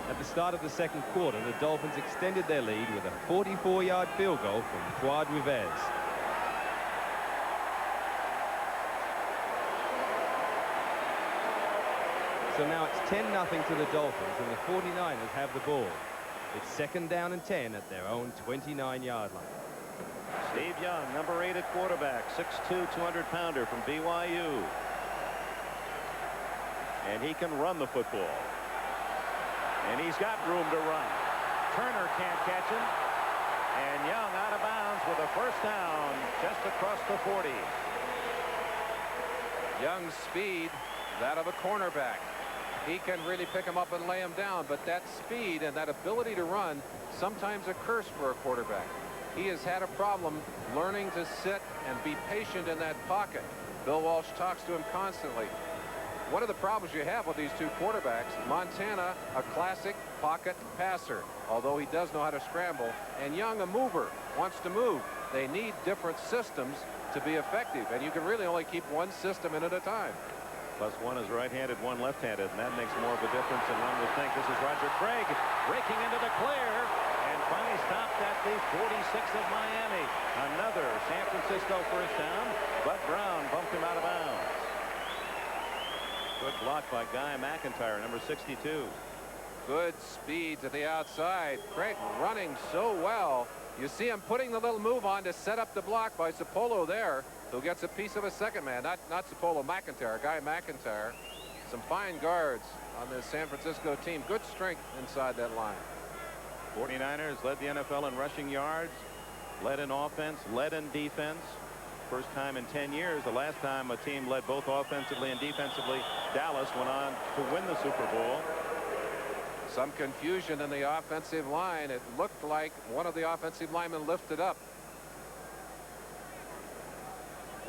At the start of the second quarter, the Dolphins extended their lead with a 44-yard field goal from Fuad Reveiz. So now it's 10-0 to the Dolphins, and the 49ers have the ball. It's second down and 10 at their own 29-yard line. Steve Young, number 8 at quarterback, 6'2", 200-pounder from BYU. And he can run the football. And he's got room to run. Turner can't catch him. And Young out of bounds with a first down just across the 40. Young's speed, that of a cornerback. He can really pick him up and lay him down, but that speed and that ability to run sometimes a curse for a quarterback. He has had a problem learning to sit and be patient in that pocket. Bill Walsh talks to him constantly. One of the problems you have with these two quarterbacks, Montana, a classic pocket passer, although he does know how to scramble, and Young, a mover, wants to move. They need different systems to be effective, and you can really only keep one system in at a time. Plus one is right-handed, one left-handed, and that makes more of a difference than one would think. This is Roger Craig breaking into the clear and finally stopped at the 46 of Miami. Another San Francisco first down, but Brown bumped him out of bounds. Good block by Guy McIntyre, number 62. Good speed to the outside. Craig running so well. You see him putting the little move on to set up the block by Sapolo there, who gets a piece of a second man. Not Sapolo, McIntyre, Guy McIntyre. Some fine guards on this San Francisco team. Good strength inside that line. 49ers led the NFL in rushing yards, led in offense, led in defense. First time in 10 years. The last time a team led both offensively and defensively, Dallas went on to win the Super Bowl. Some confusion in the offensive line. It looked like one of the offensive linemen lifted up.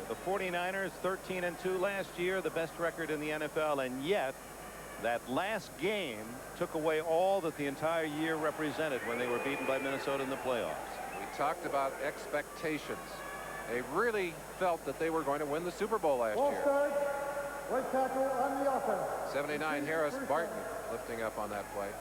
The 49ers 13-2 last year, the best record in the NFL, and yet that last game took away all that the entire year represented when they were beaten by Minnesota in the playoffs. We talked about expectations. They really felt that they were going to win the Super Bowl last year. Right tackle on the offense. 79 Harris Barton lifting up on that play.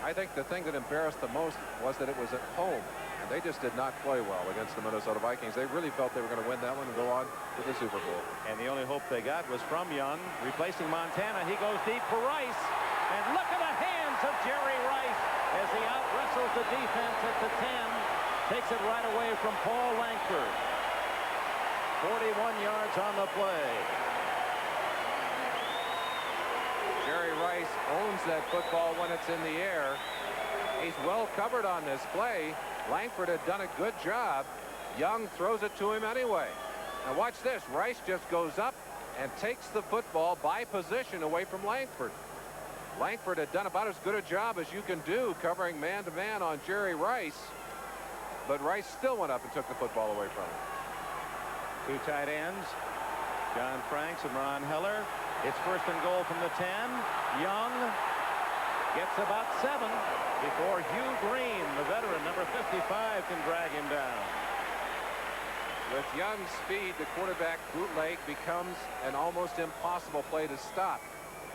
I think the thing that embarrassed the most was that it was at home, and they just did not play well against the Minnesota Vikings. They really felt they were going to win that one and go on to the Super Bowl. And the only hope they got was from Young, replacing Montana. He goes deep for Rice, and look at the hands of Jerry Rice as he out-wrestles the defense at the 10. Takes it right away from Paul Langford. 41 yards on the play. Jerry Rice owns that football when it's in the air. He's well covered on this play. Langford had done a good job. Young throws it to him anyway. Now watch this. Rice just goes up and takes the football by position away from Langford. Langford had done about as good a job as you can do covering man-to-man on Jerry Rice, but Rice still went up and took the football away from him. Two tight ends, John Franks and Ron Heller. It's first and goal from the 10. Young gets about 7 before Hugh Green, the veteran, number 55, can drag him down. With Young's speed, the quarterback bootleg becomes an almost impossible play to stop.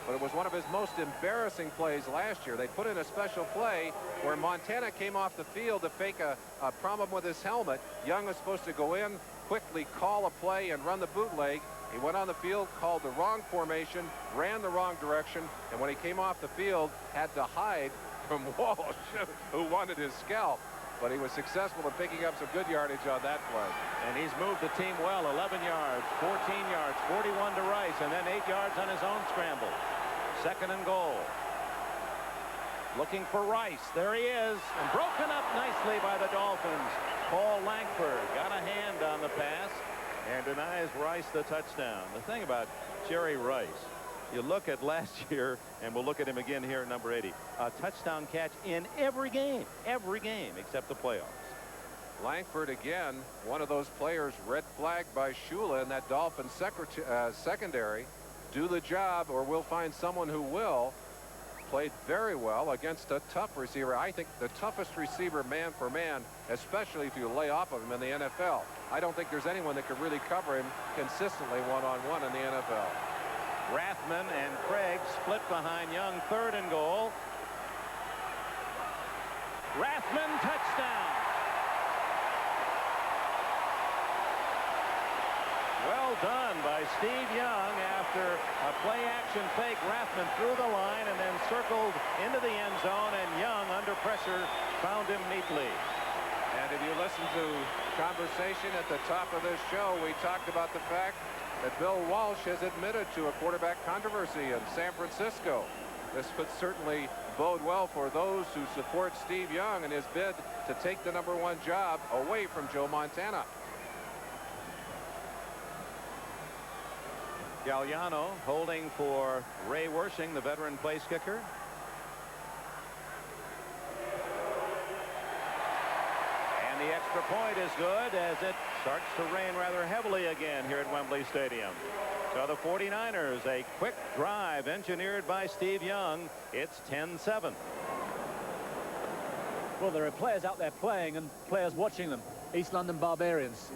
But it was one of his most embarrassing plays last year. They put in a special play where Montana came off the field to fake a problem with his helmet. Young was supposed to go in, quickly call a play and run the bootleg. He went on the field, called the wrong formation, ran the wrong direction, and when he came off the field, had to hide from Walsh, who wanted his scalp. But he was successful in picking up some good yardage on that play. And he's moved the team well. 11 yards, 14 yards, 41 to Rice, and then 8 yards on his own scramble. Second and goal. Looking for Rice. There he is. And broken up nicely by the Dolphins. Paul Langford got a hand on the pass and denies Rice the touchdown. The thing about Jerry Rice, you look at last year, and we'll look at him again here at number 80. A touchdown catch in every game except the playoffs. Langford again, one of those players red flagged by Shula in that Dolphins secondary. Do the job or we'll find someone who will. Played very well against a tough receiver. I think the toughest receiver man for man, especially if you lay off of him in the NFL. I don't think there's anyone that could really cover him consistently one-on-one in the NFL. Rathman and Craig split behind Young. Third and goal. Rathman, touchdown. Well done by Steve Young after a play-action fake. Rathman through the line and then circled into the end zone, and Young, under pressure, found him neatly. And if you listen to conversation at the top of this show, we talked about the fact that Bill Walsh has admitted to a quarterback controversy in San Francisco. This would certainly bode well for those who support Steve Young in his bid to take the #1 job away from Joe Montana. Galliano holding for Ray Wershing, the veteran place kicker. And the extra point is good as it starts to rain rather heavily again here at Wembley Stadium. So the 49ers, a quick drive engineered by Steve Young. It's 10-7. Well, there are players out there playing and players watching them. East London Barbarians,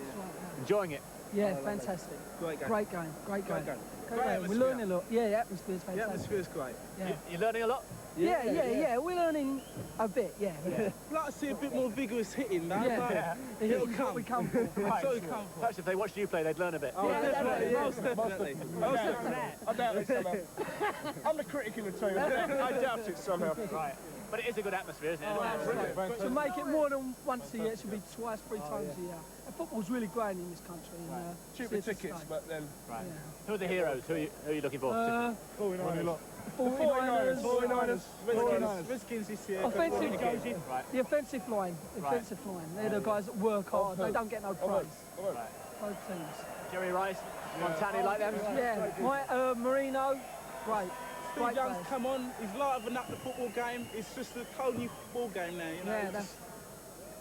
enjoying it. Yeah, fantastic. Great game. Great game. Great game. Great game. We're learning a lot. Yeah, the atmosphere's fantastic. The atmosphere's great. Yeah. You're learning a lot? Yeah. We're learning a bit, yeah. I'd like to see a bit more vigorous hitting, though. Yeah. It'll It's come. what we come for. That's what we come for. Perhaps if they watched you play, they'd learn a bit. Oh, Yeah, definitely. yeah. Most definitely. I doubt it somehow. I'm the critic in the team. I doubt it somehow. Right. But it is a good atmosphere, isn't it? But to make it more than once a year, it should be twice, 3 times a year. And football's really growing in this country. And, Cheaper tickets, but then... Right. Who are the heroes? Who are you looking for? 49ers. 49ers. Redskins this year. The offensive line. They're the guys that work hard. They don't get no praise. Both teams. Jerry Rice, Montana, like them? Yeah. Marino, great. Steve Young's come on. He's livened up the football game. It's just a whole new football game now. You know, Yeah,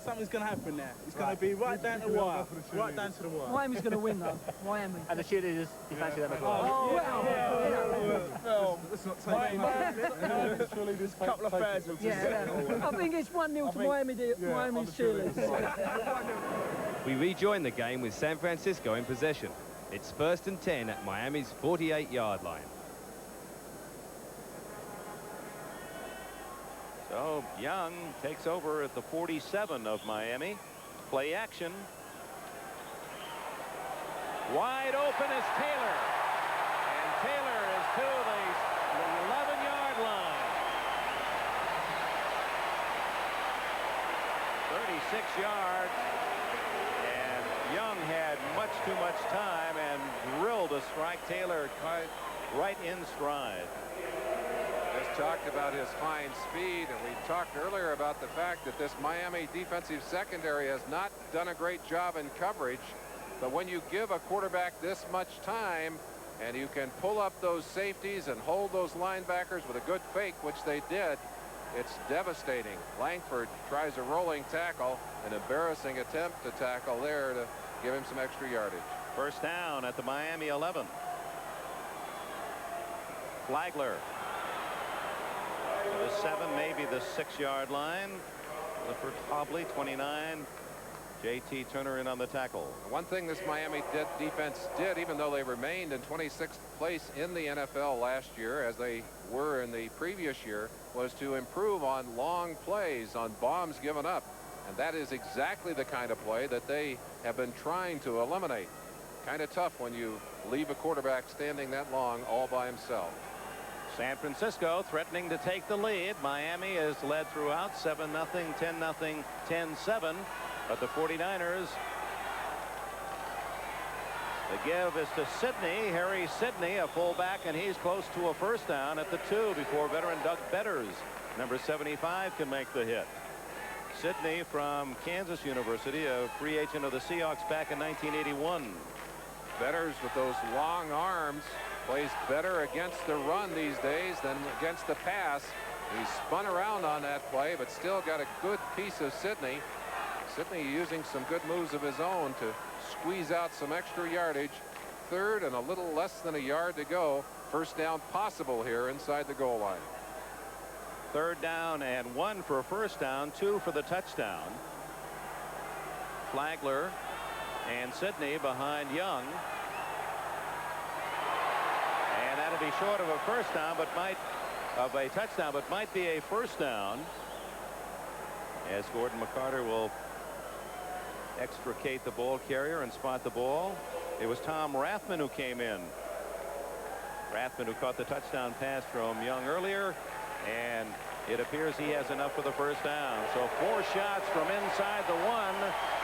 something's going to happen now. It's going to be right down to the wire. Right down to the wire. Miami's going to win, though. Miami. And the cheerleaders, you fancy them as well? Well, let's not take literally just a couple of thousand. I think it's 1-0 to Miami. Miami's cheerleaders. We rejoin the game with San Francisco in possession. It's first and 10 at Miami's 48-yard line. So Young takes over at the 47 of Miami. Play action. Wide open is Taylor. And Taylor is to the 11-yard line. 36 yards. And Young had much too much time and drilled a strike. Taylor right in stride. Just talked about his fine speed, and we talked earlier about the fact that this Miami defensive secondary has not done a great job in coverage. But when you give a quarterback this much time and you can pull up those safeties and hold those linebackers with a good fake, which they did, it's devastating. Langford tries a rolling tackle, an embarrassing attempt to tackle there to give him some extra yardage. First down at the Miami 11. Flagler to the 7, maybe the 6-yard line. Clifford Hobley, 29. J.T. Turner in on the tackle. One thing this Miami defense did, even though they remained in 26th place in the NFL last year, as they were in the previous year, was to improve on long plays, on bombs given up. And that is exactly the kind of play that they have been trying to eliminate. Kind of tough when you leave a quarterback standing that long all by himself. San Francisco threatening to take the lead. Miami is led throughout 7-0, 10-0, 10-7. But the 49ers, the give is to Sidney. Harry Sidney, a fullback, and he's close to a first down at the 2 before veteran Doug Betters, number 75, can make the hit. Sidney from Kansas University, a free agent of the Seahawks back in 1981. Betters with those long arms plays better against the run these days than against the pass. He spun around on that play, but still got a good piece of Sidney. Sidney using some good moves of his own to squeeze out some extra yardage. 3rd and a little less than a yard to go. First down possible here inside the goal line. 3rd down and 1 for a first down, 2 for the touchdown. Flagler and Sidney behind Young. And that'll be short of a first down, but a touchdown, but might be a first down, as Gordon McCarter will extricate the ball carrier and spot the ball. It was Tom Rathman who came in. Rathman, who caught the touchdown pass from Young earlier, and it appears he has enough for the first down. So 4 shots from inside the 1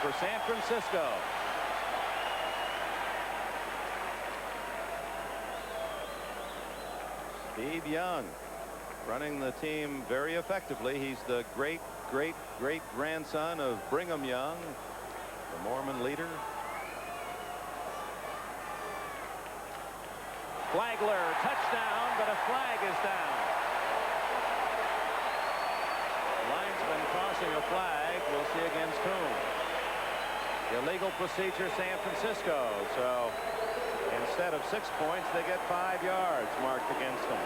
for San Francisco. Steve Young running the team very effectively. He's the great grandson of Brigham Young, the Mormon leader. Flagler, touchdown, but a flag is down. Linesman tossing a flag. We'll see against whom. Illegal procedure, San Francisco. So instead of 6 points, they get 5 yards marked against them.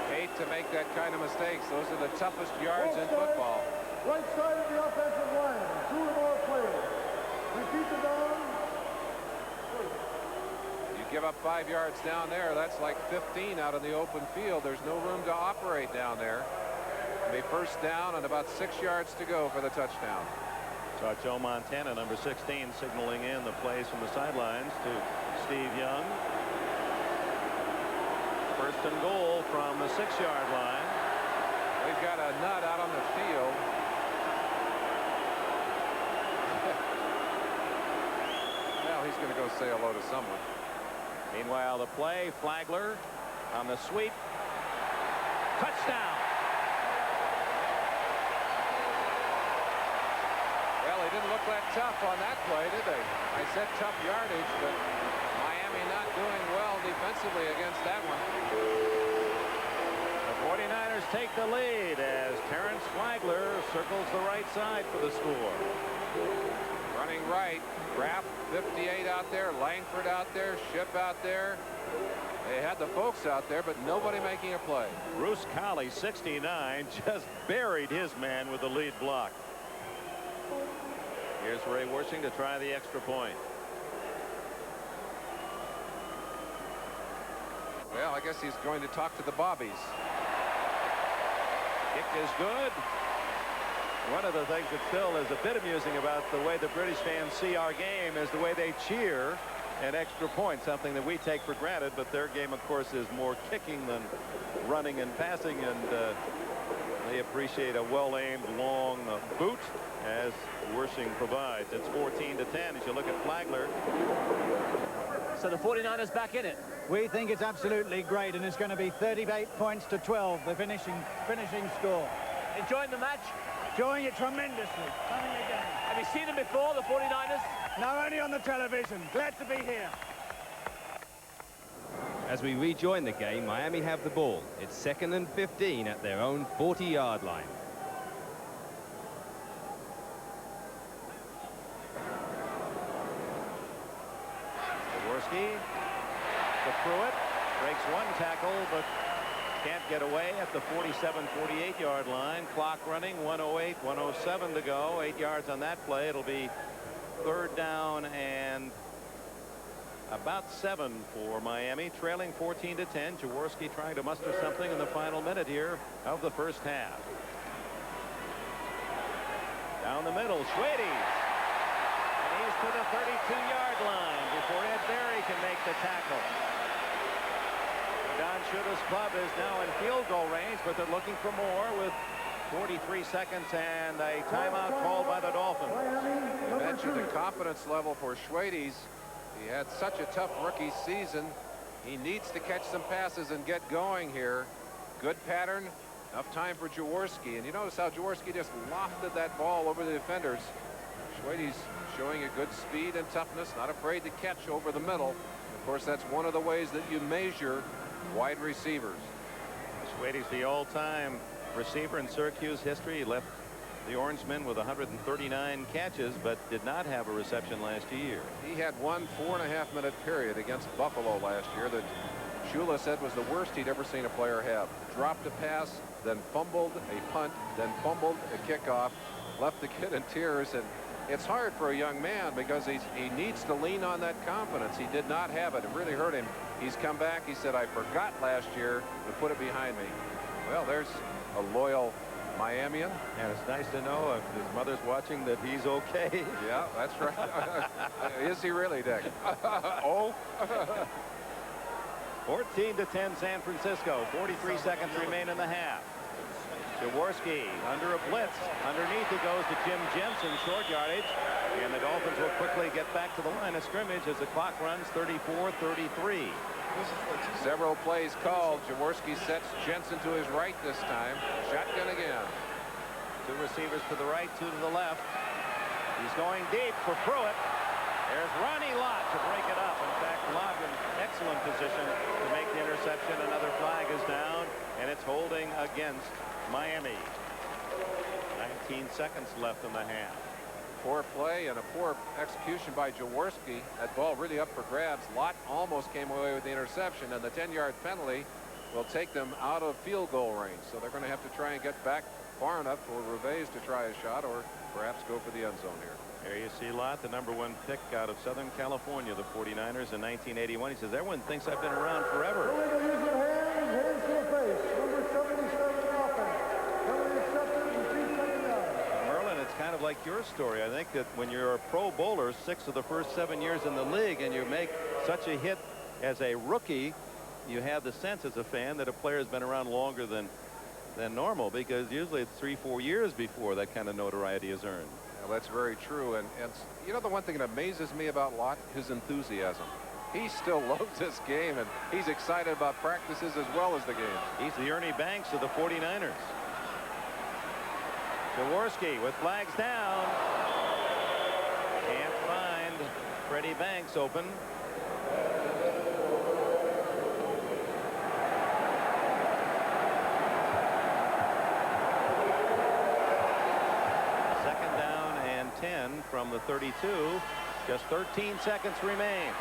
Hate to make that kind of mistakes. Those are the toughest yards in football. Right side of the offensive line, 2 or more players. Repeat the down. You give up 5 yards down there, that's like 15 out in the open field. There's no room to operate down there. It'll be first down and about 6 yards to go for the touchdown. So Joe Montana, number 16, signaling in the plays from the sidelines to Steve Young. First and goal from the 6-yard line. We've got a nut out on the field. Now he's going to go say hello to someone. Meanwhile, the play, Flagler on the sweep. Touchdown. Well, they didn't look that tough on that play, did they? I said tough yardage, but Miami not doing well defensively against that one. The 49ers take the lead as Terrence Flagler circles the right side for the score. Running right, Graff 58 out there, Langford out there, Ship out there. They had the folks out there, but nobody making a play. Bruce Colley, 69, just buried his man with the lead block. Here's Ray Worshing to try the extra point. Well, I guess he's going to talk to the Bobbies. Kick is good. One of the things that still is a bit amusing about the way the British fans see our game is the way they cheer at extra points, something that we take for granted, but their game, of course, is more kicking than running and passing, and they appreciate a well-aimed long boot, as Worshing provides. It's 14-10 as you look at Flagler. So the 49ers back in it. We think it's absolutely great, and it's going to be 38 points to 12, the finishing score. Enjoying the match? Enjoying it tremendously. Coming again. Have you seen them before, the 49ers? No, only on the television. Glad to be here. As we rejoin the game, Miami have the ball. It's 2nd and 15 at their own 40-yard line. Jaworski to Pruitt, breaks one tackle, but can't get away at the 47-48-yard line. Clock running, 1:08, 1:07 to go. 8 yards on that play. It'll be 3rd down and about 7 for Miami, trailing 14-10. Jaworski trying to muster something in the final minute here of the first half. Down the middle, Schwades. And he's to the 32-yard line before Ed Berry can make the tackle. Don Shula's club is now in field goal range, but they're looking for more with 43 seconds and a timeout called by the Dolphins. You mentioned the confidence level for Schwades. He had such a tough rookie season. He needs to catch some passes and get going here. Good pattern. Enough time for Jaworski. And you notice how Jaworski just lofted that ball over the defenders. Schwades showing a good speed and toughness, not afraid to catch over the middle. Of course, that's one of the ways that you measure wide receivers. Schwades, the all-time receiver in Syracuse history. He left the Orangemen with 139 catches, but did not have a reception last year. He had one 4.5-minute period against Buffalo last year that Shula said was the worst he'd ever seen a player have. Dropped a pass, then fumbled a punt, then fumbled a kickoff, left the kid in tears. And it's hard for a young man because he needs to lean on that confidence. He did not have it. It really hurt him. He's come back. He said, I forgot last year to put it behind me. Well, there's a loyal Miamian. And it's nice to know if his mother's watching that he's okay. Yeah, that's right. Is he really, Dick? Oh. 14-10 San Francisco. 43 seconds remain in the half. Jaworski under a blitz. Underneath it goes to Jim Jensen, short yardage. And the Dolphins will quickly get back to the line of scrimmage as the clock runs 34-33. Several plays called. Jaworski sets Jensen to his right this time. Shotgun again. 2 receivers to the right, 2 to the left. He's going deep for Pruitt. There's Ronnie Lott to break it up. In fact, Lott in excellent position to make the interception. Another flag is down, and it's holding against Miami. 19 seconds left in the half. Poor play and a poor execution by Jaworski. That ball really up for grabs. Lott almost came away with the interception, and the 10-yard penalty will take them out of field goal range. So they're going to have to try and get back far enough for Reveiz to try a shot or perhaps go for the end zone here. There you see Lott, the #1 pick out of Southern California, the 49ers in 1981. He says, everyone thinks I've been around forever. Illegal use of hands to the face. Number 77 offense. Penalty accepted and 2 second down. Merlin, it's kind of like your story. I think that when you're a pro bowler, 6 of the first 7 years in the league, and you make such a hit as a rookie, you have the sense as a fan that a player has been around longer than normal, because usually it's 3-4 years before that kind of notoriety is earned. Well, that's very true. And you know, the one thing that amazes me about Lott, his enthusiasm. He still loves this game, and he's excited about practices as well as the game. He's the Ernie Banks of the 49ers. Jaworski with flags down. Can't find Freddie Banks open. From the 32. Just 13 seconds remain.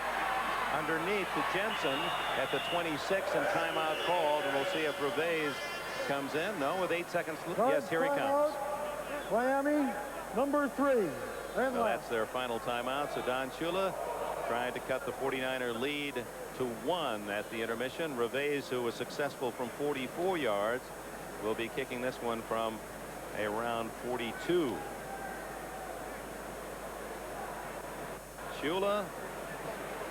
Underneath to Jensen at the 26 and timeout called, and we'll see if Reveiz comes in. No, with 8 seconds. Yes, here he comes. Miami, number 3. And so that's their final timeout. So Don Shula trying to cut the 49er lead to 1 at the intermission. Reveiz, who was successful from 44 yards, will be kicking this one from around 42. Shula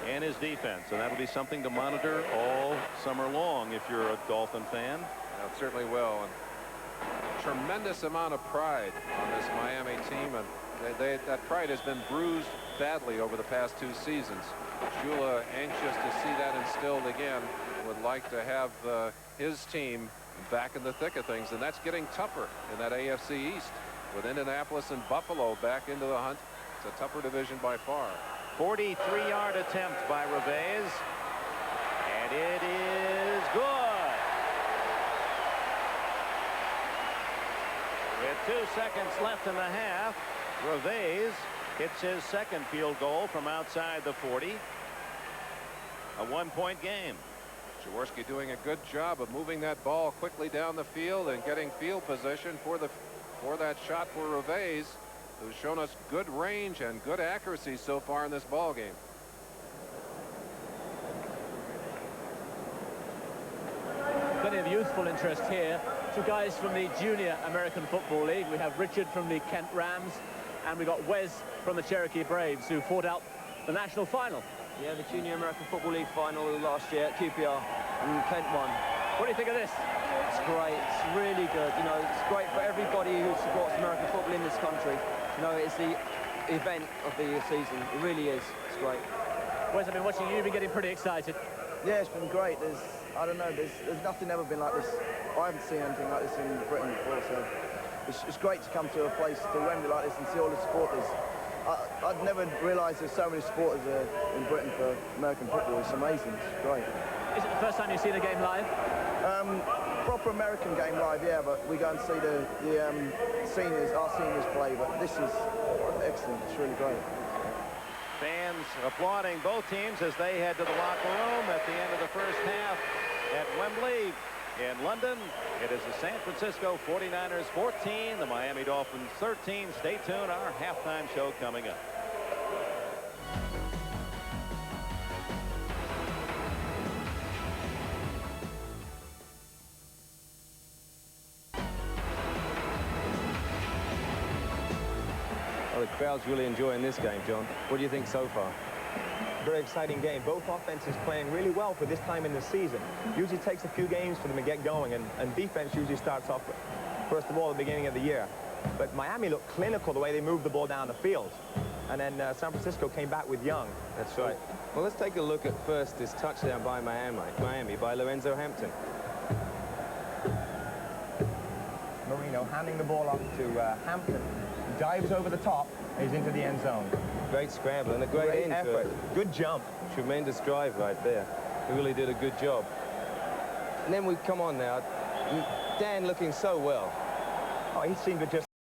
and his defense, and that'll be something to monitor all summer long if you're a Dolphin fan. It certainly will. And tremendous amount of pride on this Miami team, and That pride has been bruised badly over the past 2 seasons. Shula, anxious to see that instilled again, would like to have his team back in the thick of things, and that's getting tougher in that AFC East with Indianapolis and Buffalo back into the hunt. It's a tougher division by far. 43-yard attempt by Reveiz, and it is good. With 2 seconds left in the half, Reveiz hits his second field goal from outside the 40. A 1-point game. Jaworski doing a good job of moving that ball quickly down the field and getting field position for that shot for Reveiz, who's shown us good range and good accuracy so far in this ball game. Plenty of youthful interest here. 2 guys from the Junior American Football League. We have Richard from the Kent Rams, and we got Wes from the Cherokee Braves, who fought out the national final. Yeah, the Junior American Football League final last year at QPR, and Kent won. What do you think of this? It's great. It's really good. You know, it's great for everybody who supports American football in this country. You know, it's the event of the season. It really is. It's great. Wes, I've been watching you. You've been getting pretty excited. Yeah, it's been great. I don't know, there's nothing ever been like this. I haven't seen anything like this in Britain before, so it's great to come to a place, to Wembley like this, and see all the supporters. I'd never realised there's so many supporters in Britain for American football. It's amazing. It's great. Is it the first time you've seen a game live? Proper American game live, yeah, but we go and see our seniors play, but this is excellent. It's really great. Fans applauding both teams as they head to the locker room at the end of the first half at Wembley in London. It is the San Francisco 49ers 14, the Miami Dolphins 13. Stay tuned, our halftime show coming up. Well, the crowd's really enjoying this game, John. What do you think so far? Very exciting game. Both offenses playing really well for this time in the season. Usually takes a few games for them to get going, and defense usually starts off, first of all, at the beginning of the year. But Miami looked clinical the way they moved the ball down the field. And then San Francisco came back with Young. That's right. Well, let's take a look at first this touchdown by Miami by Lorenzo Hampton. Marino handing the ball off to Hampton. Dives over the top, and he's into the end zone. Great scramble and a great effort. Good jump. Tremendous drive right there. He really did a good job. And then we come on now. Dan looking so well. Oh, he seemed to just